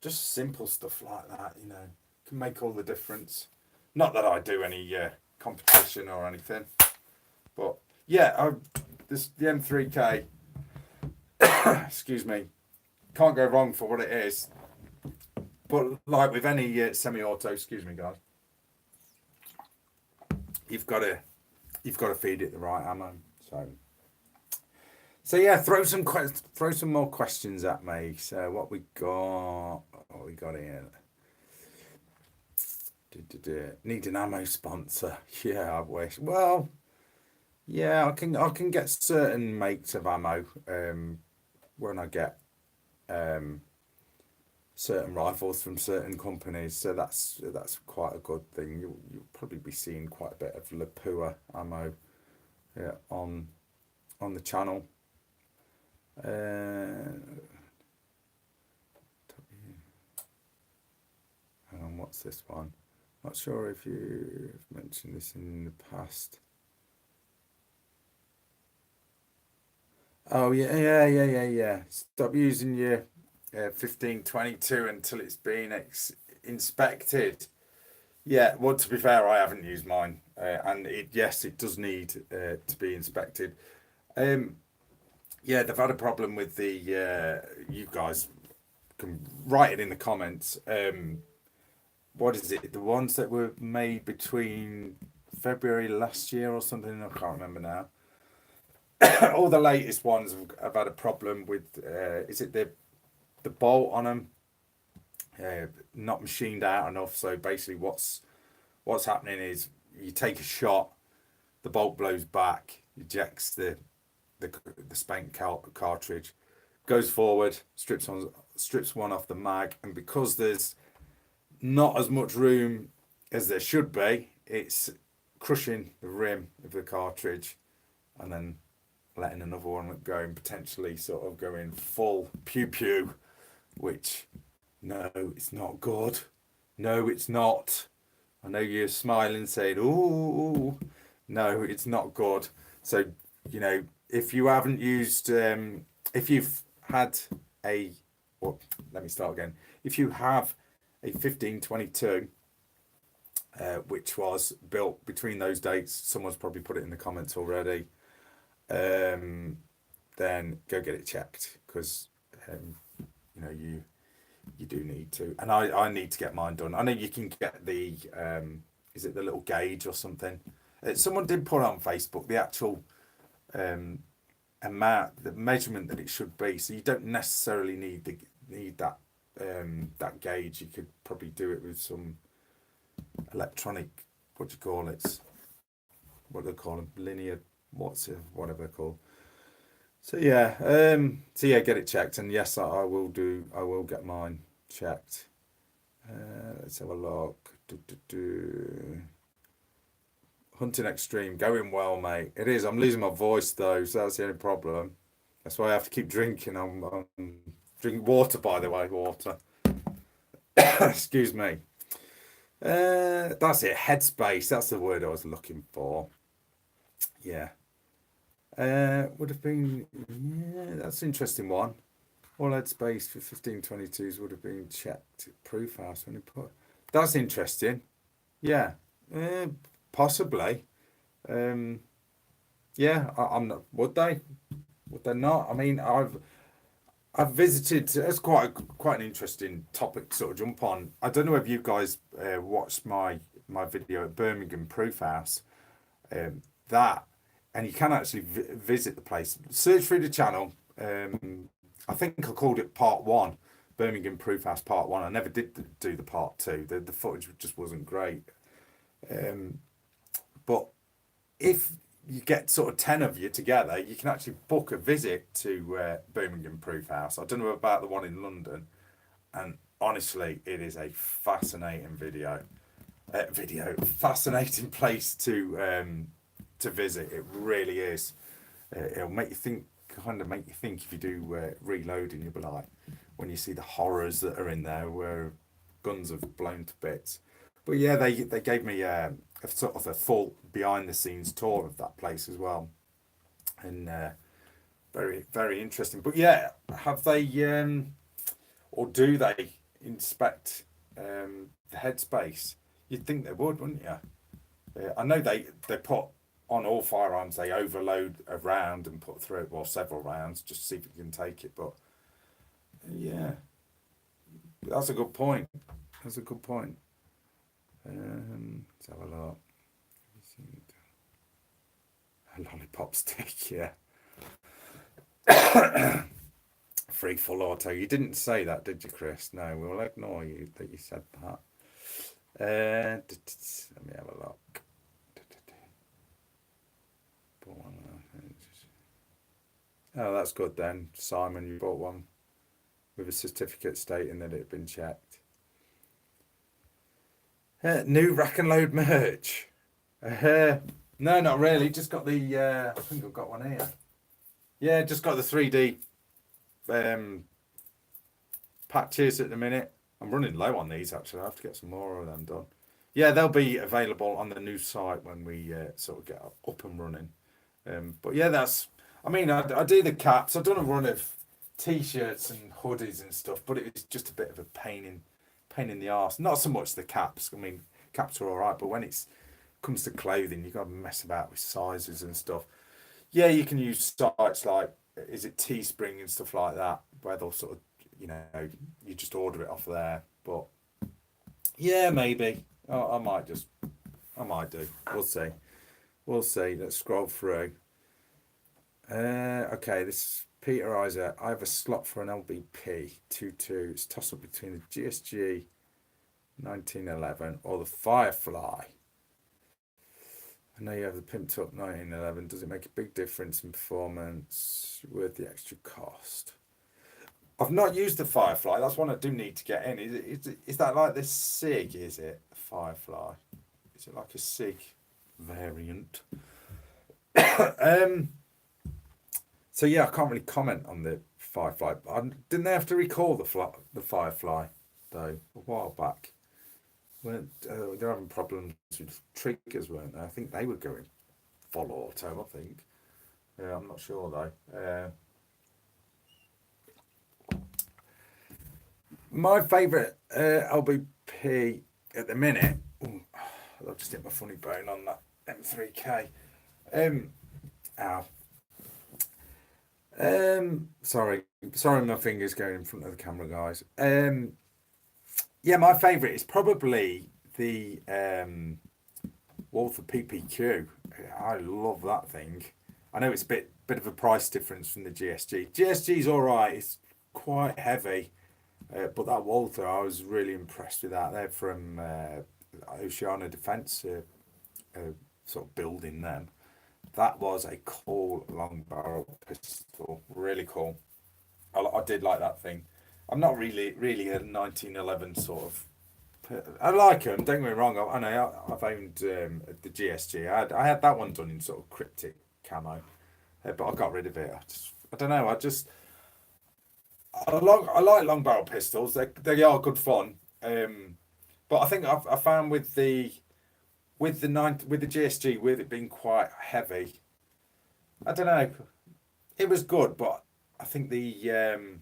Just simple stuff like that, you know, can make all the difference. Not that I do any competition or anything, but yeah, the M3K, excuse me, can't go wrong for what it is. But like with any semi-auto, excuse me, guys, you've got to feed it the right ammo. So yeah, throw some more questions at me. So what we got here? Need an ammo sponsor. Yeah, I wish. Well, yeah, I can get certain makes of ammo when I get certain rifles from certain companies. So that's quite a good thing. You'll probably be seeing quite a bit of Lapua ammo on the channel. What's this one? Not sure if you've mentioned this in the past. Oh yeah. Stop using your 1522 until it's been inspected. Yeah, well, to be fair, I haven't used mine, and yes, it does need to be inspected. Yeah, they've had a problem with the. You guys can write it in the comments. What is it? The ones that were made between February last year or something. I can't remember now. All the latest ones have had a problem with. Is it the bolt on them? Not machined out enough. So basically, what's happening is you take a shot, the bolt blows back, ejects the spent cartridge, goes forward, strips one off the mag, and because there's not as much room as there should be, it's crushing the rim of the cartridge, and then letting another one go and potentially sort of going full pew pew, which no, it's not good. No, it's not. I know you're smiling, saying, "Ooh, no, it's not good." So, you know, if you haven't used, if you've had well, let me start again. If you have a 1522, which was built between those dates, someone's probably put it in the comments already, then go get it checked, because, you know, you do need to, and I need to get mine done. I know you can get the, is it the little gauge or something? Someone did put on Facebook the actual amount, the measurement that it should be. So you don't necessarily need that that gauge. You could probably do it with some electronic, what do you call it? What do they call them? Linear, whatever they're called. So yeah, get it checked, and yes, I will do. I will get mine checked. Let's have a look. Hunting Extreme, going well, mate. It is. I'm losing my voice though, so that's the only problem. That's why I have to keep drinking. I'm drinking water, by the way. Water. Excuse me. That's it. Headspace. That's the word I was looking for. Yeah. Would have been. Yeah, that's an interesting one. All headspace for 1522s would have been checked at Proofhouse when you put. That's interesting. Yeah. Possibly. Yeah, I'm not. Would they? Would they not? I mean, I've visited. It's quite an interesting topic to sort of jump on. I don't know if you guys watched my video at Birmingham Proofhouse. That, and you can actually visit the place. Search through the channel. I think I called it Part 1, Birmingham Proofhouse Part 1. I never did do the Part 2. The footage just wasn't great. But if you get sort of 10 of you together, you can actually book a visit to Birmingham Proofhouse. I don't know about the one in London, and honestly, it is a fascinating fascinating place to visit. It really is. It'll make you think, if you do reloading, you'll be like, when you see the horrors that are in there, where guns have blown to bits. But yeah, they gave me a sort of a full behind the scenes tour of that place as well, and very very interesting. But yeah, have they or do they inspect the headspace? You'd think they would, wouldn't you? I know they put on all firearms, they overload a round and put through, well, several rounds just to see if you can take it. But yeah, that's a good point. That's a good point. Let's have a look. A lollipop stick, yeah. Free full auto. You didn't say that, did you, Chris? No, we'll ignore you that you said that. Let me have a look. Oh, that's good then, Simon. You bought one with a certificate stating that it had been checked. New rack and load merch. No, not really. Just got the. I think I've got one here. Yeah, just got the 3D patches at the minute. I'm running low on these actually. I have to get some more of them done. Yeah, they'll be available on the new site when we sort of get up and running. But yeah, that's. I mean, I do the caps. I've done a run of t-shirts and hoodies and stuff, but it was just a bit of a pain in the arse. Not so much the caps. I mean, caps are all right, but when it comes to clothing, you got to mess about with sizes and stuff. Yeah, you can use sites like, is it Teespring and stuff like that, where they'll sort of, you just order it off there. But yeah, maybe I might do. We'll see. Let's scroll through. Okay, this is Peter Isaac. I have a slot for an LBP 22. It's toss up between the GSG 1911 or the Firefly. I know you have the pimped up 1911. Does it make a big difference in performance worth the extra cost? I've not used the Firefly. That's one I do need to get in. Is that like the SIG? Is it Firefly? Is it like a SIG variant? So yeah, I can't really comment on the Firefly. Didn't they have to recall the Firefly though a while back? They're having problems with triggers, weren't they? I think they were going full auto. I think. Yeah, I'm not sure though. My favourite LBP at the minute. I've just hit my funny bone on that M3K. Sorry, my finger's going in front of the camera, guys. Yeah, my favourite is probably the Walther PPQ. I love that thing. I know it's a bit of a price difference from the GSG. GSG's all right. It's quite heavy, but that Walther, I was really impressed with that. They're from Oceana Defence, sort of building them. That was a cool long barrel pistol, really cool. I did like that thing. I'm not really a 1911 sort of. I like them. Don't get me wrong. I know I've owned the GSG. I had that one done in sort of cryptic camo, but I got rid of it. I don't know. I like long barrel pistols. They are good fun. But I think I found with the GSG, with it being quite heavy, I don't know. It was good, but I think the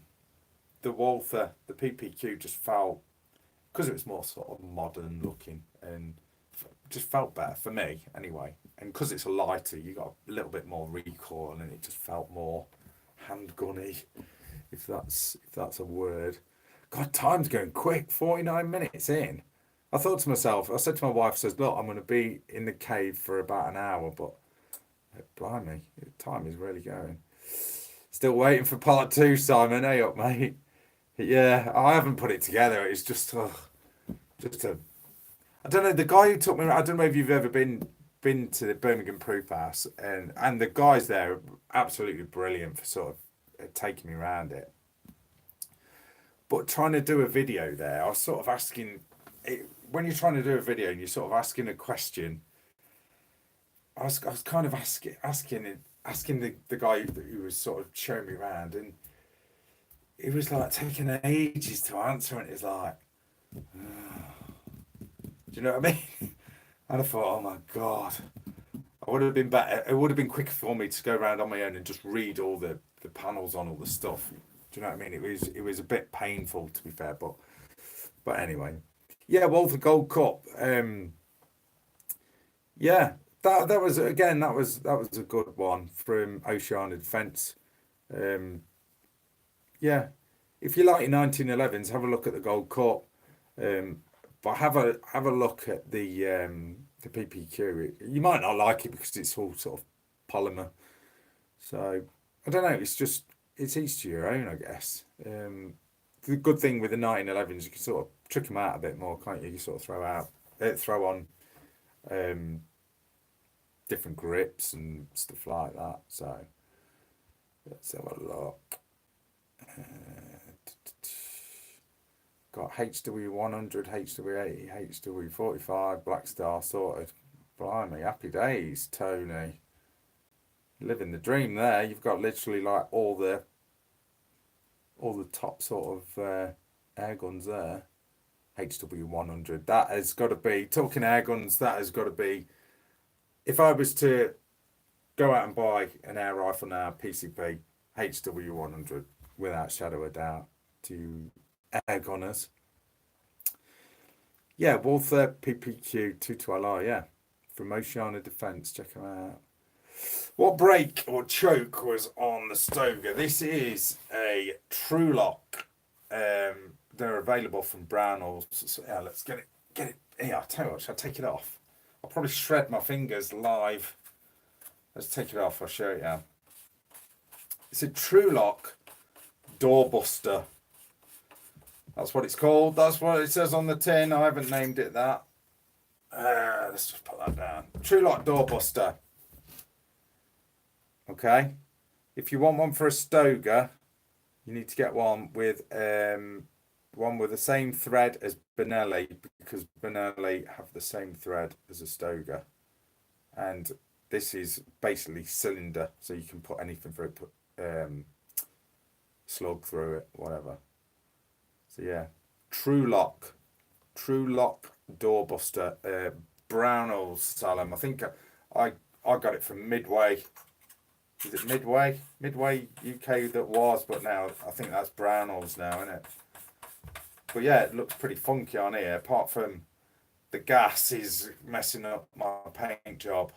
Walther, the PPQ, just felt, because it was more sort of modern looking and just felt better for me anyway. And because it's a lighter, you got a little bit more recoil, and it just felt more handgunny, if that's a word. God, time's going quick. 49 minutes in. I thought to myself, I said to my wife, says, look, I'm going to be in the cave for about an hour, but blimey, time is really going. Still waiting for part 2, Simon. Hey up, mate. Yeah, I haven't put it together. It's just I don't know, the guy who took me, I don't know if you've ever been to the Birmingham Proof House, and the guys there are absolutely brilliant for sort of taking me around it. But trying to do a video there, I was sort of asking, when you're trying to do a video and you're sort of asking a question, I was kind of asking the guy who was sort of showing me around, and it was like taking ages to answer, and it's like, do you know what I mean? And I thought, oh my God, I would have been better. It would have been quicker for me to go around on my own and just read all the panels on all the stuff. Do you know what I mean? It was a bit painful, to be fair, but anyway, yeah. Well, the Gold Cup, yeah, that was again that was a good one from Oceania Defence. Um, yeah, if you like your 1911s, have a look at the Gold Cup. But have a look at the PPQ. You might not like it because it's all sort of polymer. So I don't know. It's each to your own, I guess. The good thing with the 1911s, you can sort of trick them out a bit more, can't you? You sort of throw on um, different grips and stuff like that. So let's have a look. Got HW100, HW80, HW45, Black Star sorted. Blimey, happy days, Tony. Living the dream there. You've got literally like all the top sort of air guns there. HW100. That has got to be, talking air guns, that has got to be, if I was to go out and buy an air rifle now, PCP, HW100, without shadow of doubt, to air gunners. Yeah, Walther PPQ 212R, yeah. From Oceania Defence, check them out. What break or choke was on the Stoga? This is a True Lock. They're available from Brownells. So, yeah, let's get it. Yeah, I'll tell you what, shall I take it off? I'll probably shred my fingers live. Let's take it off, I'll show you. It's a True Lock doorbuster. That's what it's called. That's what it says on the tin. I haven't named it that. Let's just put that down. True Lock doorbuster. Okay. If you want one for a Stoga, you need to get one with the same thread as Benelli, because Benelli have the same thread as a Stoga, and this is basically cylinder, so you can put anything through it, put slug through it, whatever. So yeah, True Lock doorbuster, Brownells, Salem. I think I got it from Midway. Is it Midway? Midway UK that was, but now I think that's Brownells now, isn't it? But yeah, it looks pretty funky on here. Apart from the gas is messing up my paint job.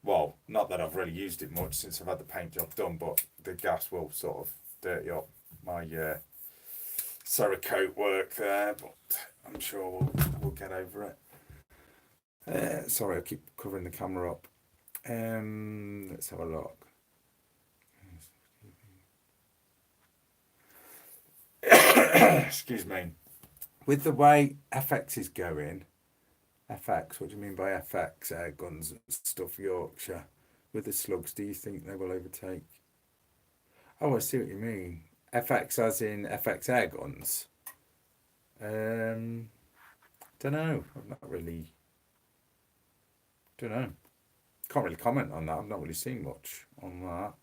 Well, not that I've really used it much since I've had the paint job done, but the gas will sort of dirty up my Cerakote work there. But I'm sure we'll get over it. Sorry, I keep covering the camera up. Let's have a look. Excuse me. With the way FX is going, FX, what do you mean by FX? Air guns and stuff, Yorkshire. With the slugs, do you think they will overtake? Oh, I see what you mean. FX as in FX air guns. Don't know. I've not really. Don't know. Can't really comment on that. I've not really seen much on that.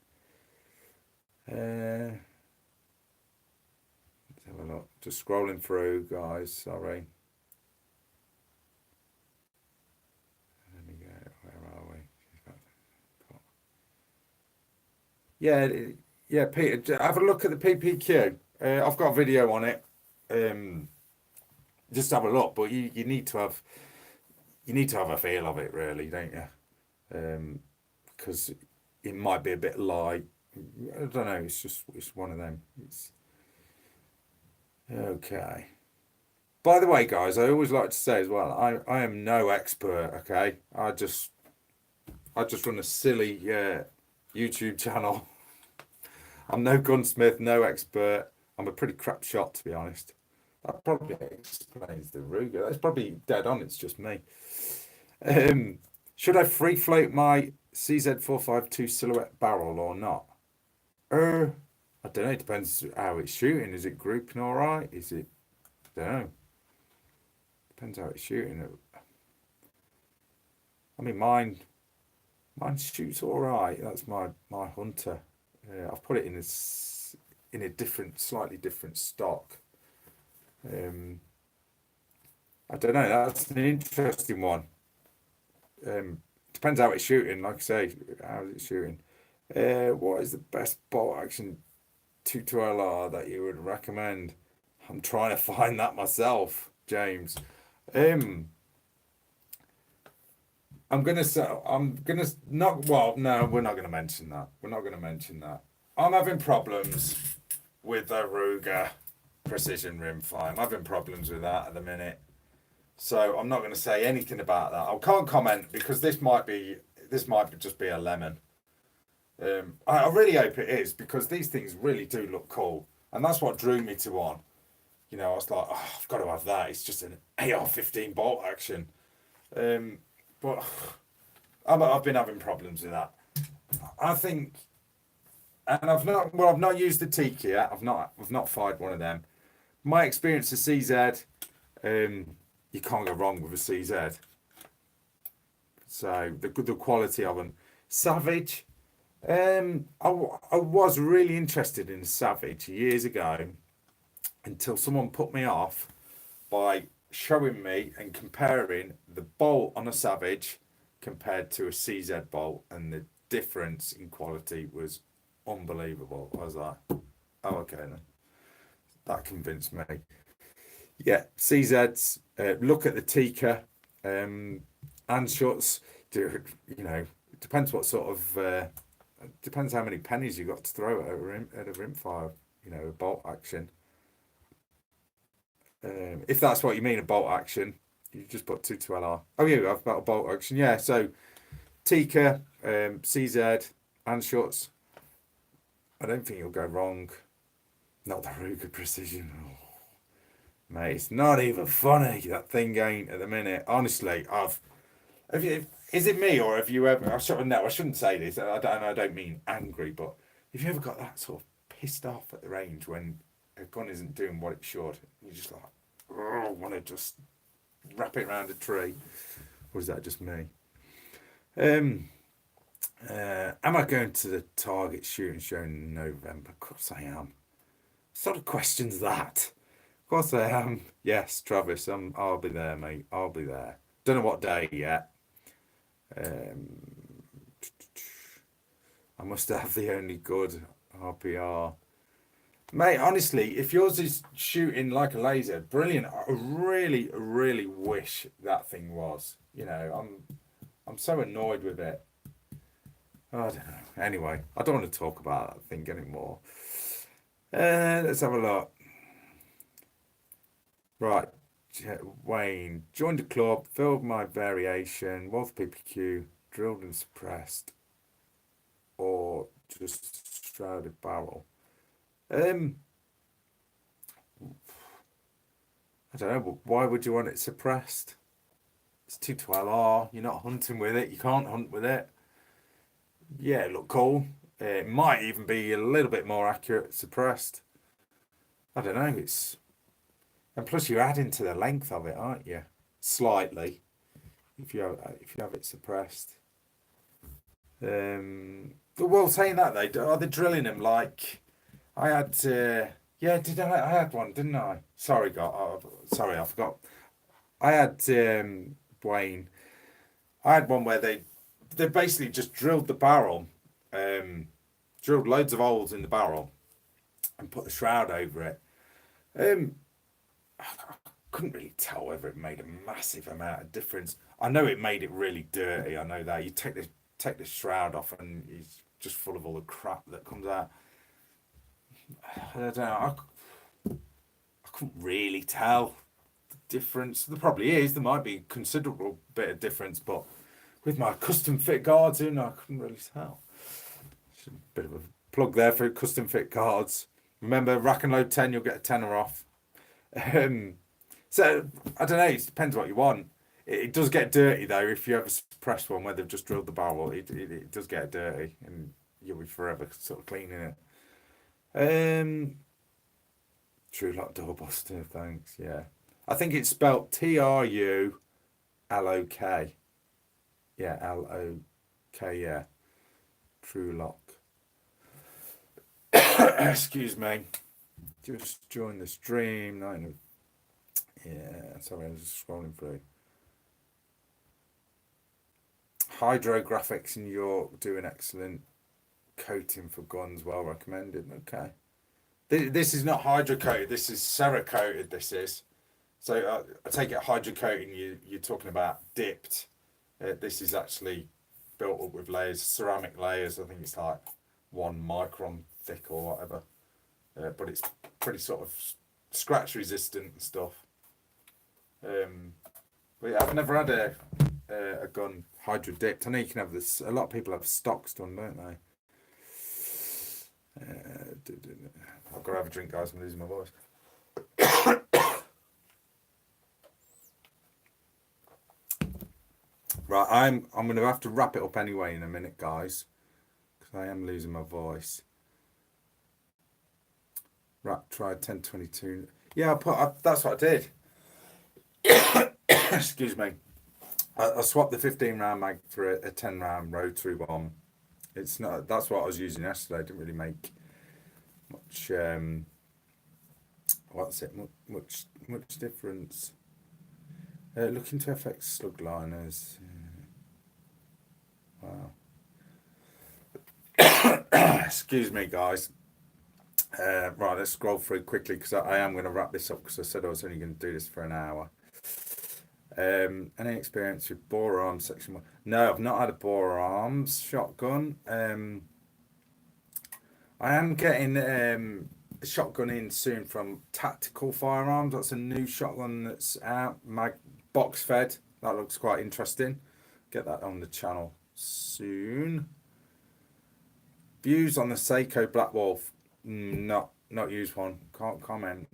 Let's have a look. Just scrolling through, guys. Sorry. Let me go. Where are we? Yeah, Peter. Have a look at the PPQ. I've got a video on it. Just have a look, but you need to have a feel of it, really, don't you? Because it might be a bit light. I don't know. It's one of them. It's okay. By the way, guys, I always like to say as well, I am no expert. Okay, I just run a silly YouTube channel. I'm no gunsmith, no expert. I'm a pretty crap shot, to be honest. That probably explains the Ruger. That's probably dead on. It's just me. Should I free float my CZ452 silhouette barrel or not? I don't know. It depends how it's shooting. Is it grouping all right? Is it? I don't know. Depends how it's shooting. I mean, mine shoots all right. That's my Hunter. I've put it in a different, slightly different stock. I don't know. That's an interesting one. Depends how it's shooting. Like I say, how is it shooting? What is the best bolt action 22LR that you would recommend? I'm trying to find that myself, James. Um, I'm gonna not. Well, no, we're not gonna mention that. We're not gonna mention that. I'm having problems with the Ruger precision rimfire. I'm having problems with that at the minute. So I'm not going to say anything about that. I can't comment because this might just be a lemon. I really hope it is because these things really do look cool, and that's what drew me to one. I was like, oh, I've got to have that. It's just an AR-15 bolt action, but I've been having problems with that. I think, and I've not used the Tiki yet. I've not fired one of them. My experience of CZ, you can't go wrong with a CZ. So the quality of them. Savage, I was really interested in Savage years ago until someone put me off by showing me and comparing the bolt on a Savage compared to a CZ bolt, and the difference in quality was unbelievable. I was like, oh, okay then. That convinced me. Yeah, CZs. Look at the Tika, Anschuts. It depends what sort of. Depends how many pennies you got to throw at a rimfire. A bolt action. If that's what you mean, a bolt action, you just put 22LR. Oh yeah, I've got a bolt action. Yeah, so Tika, CZ, Anschuts. I don't think you'll go wrong. Not the Ruger Precision. Oh, mate, it's not even funny. That thing ain't at the minute. Honestly, have you? Is it me or have you ever? I shouldn't say this. I don't mean angry, but have you ever got that sort of pissed off at the range when a gun isn't doing what it should? You're just like, oh, I want to just wrap it around a tree. Or is that just me? Am I going to the Target shooting show in November? Of course I am. What sort of question's that? Of course I am. Yes, Travis, I'll be there, mate. I'll be there. Don't know what day yet. I must have the only good RPR. Mate, honestly, if yours is shooting like a laser, brilliant. I really, really wish that thing was. I'm so annoyed with it. I don't know. Anyway, I don't want to talk about that thing anymore. Let's have a look. Right, Wayne, joined the club, filled my variation, was PPQ, drilled and suppressed, or just shrouded barrel. I don't know, but why would you want it suppressed? It's 22LR, you're not hunting with it, you can't hunt with it. Yeah, it looked cool. It might even be a little bit more accurate suppressed. I don't know, and plus you're adding to the length of it, aren't you? Slightly, if you have it suppressed. Well, saying that though, are they drilling them like I had? Yeah, I had one, didn't I? Sorry, sorry, I forgot. I had Wayne. I had one where they basically just drilled the barrel, drilled loads of holes in the barrel, and put the shroud over it. I couldn't really tell whether it made a massive amount of difference. I know it made it really dirty. I know that you take the shroud off and it's just full of all the crap that comes out. I don't know. I couldn't really tell the difference. There probably is. There might be a considerable bit of difference, but with my custom fit guards in, I couldn't really tell. Just a bit of a plug there for custom fit guards. Remember, rack and load 10, you'll get a tenner off. So I don't know. It depends what you want. It does get dirty though if you have a suppressed one where they've just drilled the barrel. It does get dirty, and you'll be forever sort of cleaning it. True Lock Doorbuster, thanks. Yeah, I think it's spelt TRULOK. Yeah, LOK. Yeah, True Lock. Excuse me. Just join the stream. Yeah, sorry, I was just scrolling through. Hydrographics in York do an excellent coating for guns, well recommended. Okay. This is not hydrocoated, this is cerakoted, this is. So I take it hydrocoating, you're talking about dipped. This is actually built up with layers, ceramic layers. I think it's like 1 micron thick or whatever. But it's pretty sort of scratch resistant and stuff. But yeah, I've never had a gun hydro dipped. I know you can have this. A lot of people have stocks done, don't they? I've got to have a drink, guys. I'm losing my voice. Right, I'm going to have to wrap it up anyway in a minute, guys, because I am losing my voice. Right, try 1022. Yeah, that's what I did. Excuse me. I swapped the 15 round mag for a 10 round rotary one. It's not. That's what I was using yesterday. It didn't really make much. What's it? Much difference. Looking to FX slug liners. Wow. Excuse me, guys. Right, let's scroll through quickly because I am going to wrap this up because I said I was only going to do this for an hour. Any experience with bore arms section 1? No, I've not had a bore arms shotgun. I am getting a shotgun in soon from Tactical Firearms. That's a new shotgun that's out, box fed. That looks quite interesting. Get that on the channel soon. Views on the Seiko Black Wolf. Not used one. Can't comment.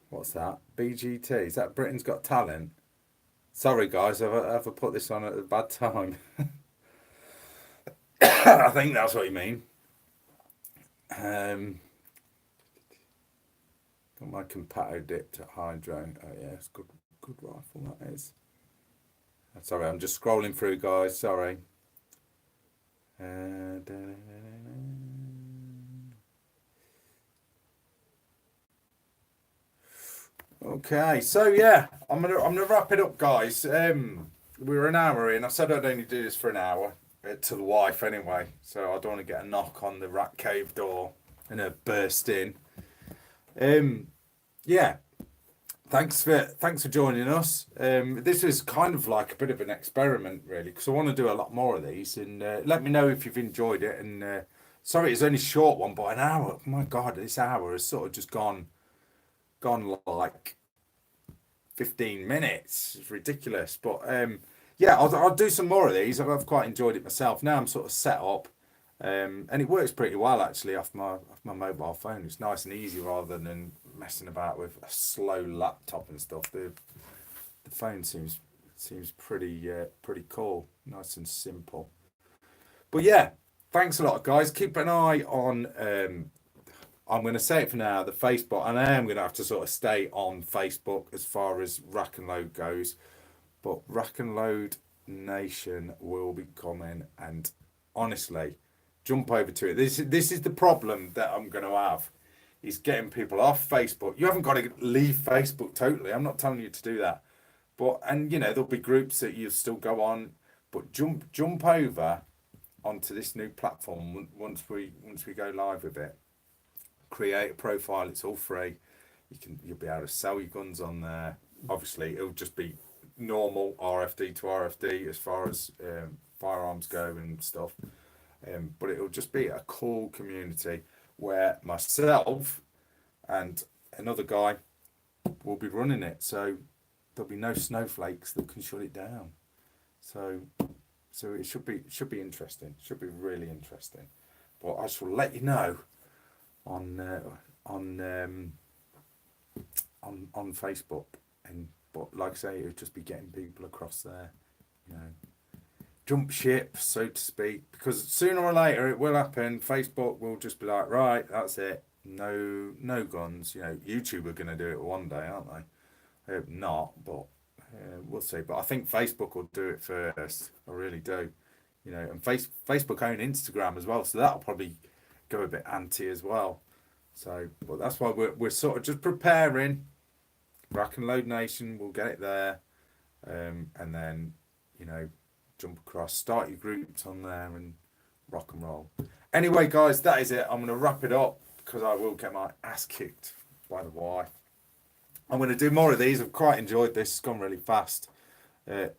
What's that? BGT. Is that Britain's Got Talent? Sorry, guys, I've put this on at a bad time. I think that's what you mean. Got my Compato dipped at Hydro. Oh yeah, it's good rifle that is. Sorry, I'm just scrolling through, guys. Sorry. Okay, so yeah, I'm gonna wrap it up, guys. We're an hour in. I said I'd only do this for an hour to the wife anyway, so I don't want to get a knock on the rat cave door and a burst in. Yeah, thanks for joining us. This is kind of like a bit of an experiment, really, because I want to do a lot more of these. And let me know if you've enjoyed it. And sorry, it's only a short one, but an hour. Oh my God, this hour has sort of just gone like 15 minutes. It's ridiculous. But yeah, I'll do some more of these. I've quite enjoyed it myself. Now I'm sort of set up. And it works pretty well actually off my mobile phone. It's nice and easy rather than messing about with a slow laptop and stuff. The phone seems pretty cool, nice and simple. But yeah, thanks a lot, guys. Keep an eye on. I'm going to say it for now, the Facebook, and I am going to have to sort of stay on Facebook as far as Rack and Load goes. But Rack and Load Nation will be coming, and honestly, jump over to it. This is the problem that I'm going to have, is getting people off Facebook. You haven't got to leave Facebook totally. I'm not telling you to do that. But, and you know, there'll be groups that you'll still go on, but jump over onto this new platform once we go live with it. Create a profile, it's all free. You'll be able to sell your guns on there. Obviously, it'll just be normal RFD to RFD as far as firearms go and stuff. But it'll just be a cool community where myself and another guy will be running it. So there'll be no snowflakes that can shut it down. So it should be interesting. Should be really interesting. But I shall let you know on Facebook. But like I say, it'll just be getting people across there, you know. Jump ship, so to speak, because sooner or later it will happen. Facebook will just be like, right, that's it, no guns. You know, YouTube are going to do it one day, aren't they? I hope not, but we'll see. But I think Facebook will do it first. I really do. You know, and Facebook own Instagram as well, so that'll probably go a bit anti as well. So, but that's why we're sort of just preparing. Rack and Load Nation, we'll get it there, and then, you know, jump across, start your groups on there, and rock and roll. Anyway, guys, that is it. I'm going to wrap it up because I will get my ass kicked by the wife. I'm going to do more of these. I've quite enjoyed this. It's gone really fast.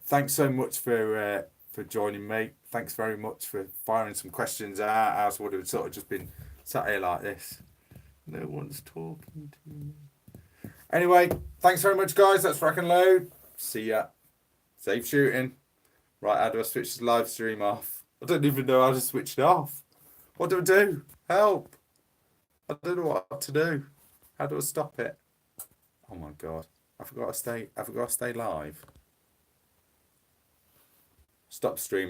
Thanks so much for joining me. Thanks very much for firing some questions out. As would have sort of just been sat here like this. No one's talking to me. Anyway, thanks very much, guys. That's Rack and Load. See ya. Safe shooting. Right, how do I switch the live stream off? I don't even know how to switch it off. What do I do? Help. I don't know what to do. How do I stop it? Oh my god. I forgot to stay live. Stop streaming.